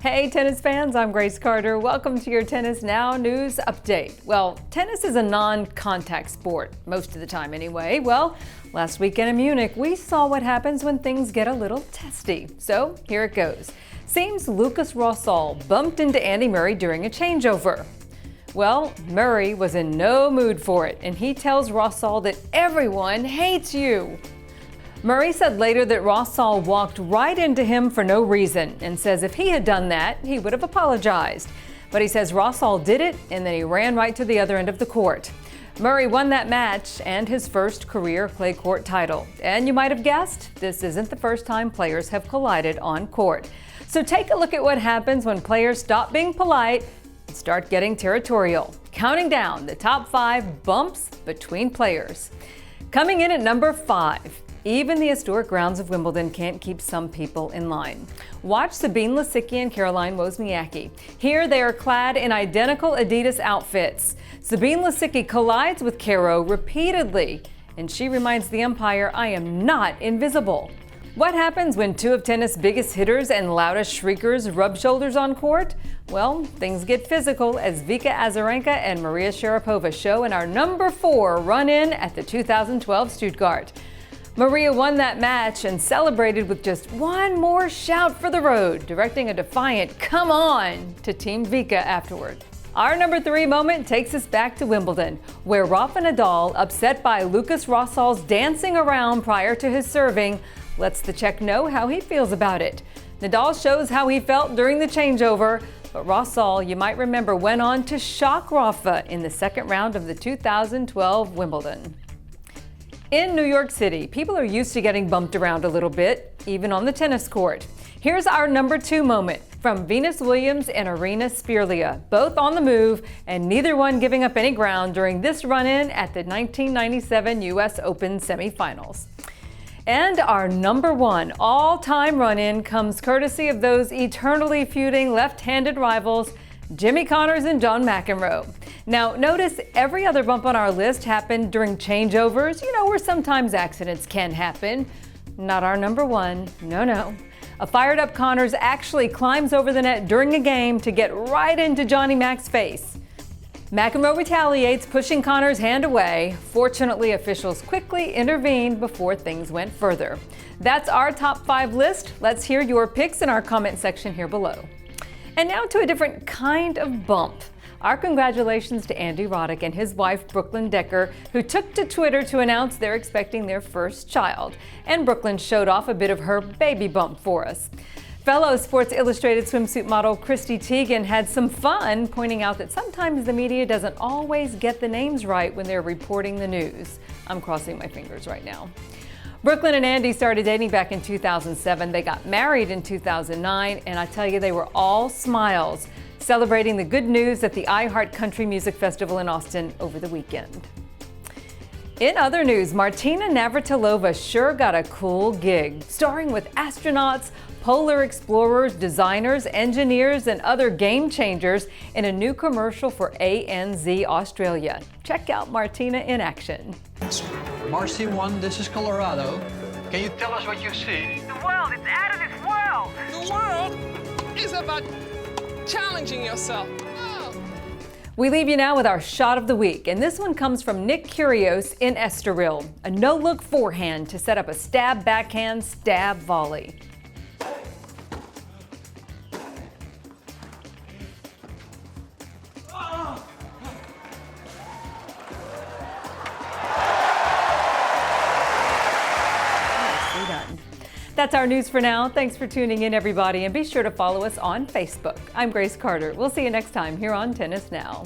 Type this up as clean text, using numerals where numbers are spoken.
Hey tennis fans, I'm Grace Carter. Welcome to your Tennis Now news update. Well, tennis is a non-contact sport, most of the time anyway. Well, last weekend in Munich, we saw what happens when things get a little testy. So here it goes. Seems Lukas Rosol bumped into Andy Murray during a changeover. Well, Murray was in no mood for it, and he tells Rosol that everyone hates you. Murray said later that Rosol walked right into him for no reason and says if he had done that, he would have apologized. But he says Rosol did it and then he ran right to the other end of the court. Murray won that match and his first career clay court title. And you might have guessed, this isn't the first time players have collided on court. So take a look at what happens when players stop being polite and start getting territorial. Counting down the top 5 bumps between players. Coming in at number 5. Even the historic grounds of Wimbledon can't keep some people in line. Watch Sabine Lisicki and Wozniacki. Here they are clad in identical Adidas outfits. Sabine Lisicki collides with Caro repeatedly, and she reminds the umpire, "I am not invisible." What happens when 2 of tennis' biggest hitters and loudest shriekers rub shoulders on court? Well, things get physical, as Vika Azarenka and Maria Sharapova show in our number 4 run-in at the 2012 Stuttgart. Maria won that match and celebrated with just one more shout for the road, directing a defiant "come on" to Team Vika afterward. Our number 3 moment takes us back to Wimbledon, where Rafa Nadal, upset by Lukas Rosol's dancing around prior to his serving, lets the Czech know how he feels about it. Nadal shows how he felt during the changeover, but Rosol, you might remember, went on to shock Rafa in the second round of the 2012 Wimbledon. In New York City, people are used to getting bumped around a little bit, even on the tennis court. Here's our number 2 moment from Venus Williams and Arina Spierlia, both on the move and neither one giving up any ground during this run-in at the 1997 U.S. Open semifinals. And our number 1 all-time run-in comes courtesy of those eternally feuding left-handed rivals, Jimmy Connors and John McEnroe. Now, notice every other bump on our list happened during changeovers, where sometimes accidents can happen. Not our number 1, no. A fired-up Connors actually climbs over the net during a game to get right into Johnny Mac's face. McEnroe retaliates, pushing Connors' hand away. Fortunately, officials quickly intervened before things went further. That's our top 5 list. Let's hear your picks in our comment section here below. And now to a different kind of bump. Our congratulations to Andy Roddick and his wife, Brooklyn Decker, who took to Twitter to announce they're expecting their first child. And Brooklyn showed off a bit of her baby bump for us. Fellow Sports Illustrated swimsuit model Christy Teigen had some fun, pointing out that sometimes the media doesn't always get the names right when they're reporting the news. I'm crossing my fingers right now. Brooklyn and Andy started dating back in 2007. They got married in 2009, and I tell you, they were all smiles, celebrating the good news at the iHeart Country Music Festival in Austin over the weekend. In other news, Martina Navratilova sure got a cool gig, starring with astronauts, polar explorers, designers, engineers, and other game changers in a new commercial for ANZ Australia. Check out Martina in action. Marcy 1, this is Colorado. Can you tell us what you see? The world, it's out of this world! The world is about challenging yourself. We leave you now with our shot of the week, and this one comes from Nick Kyrgios in Estoril. A no-look forehand to set up a stab backhand stab volley. That's our news for now. Thanks for tuning in, everybody, and be sure to follow us on Facebook. I'm Grace Carter. We'll see you next time here on Tennis Now.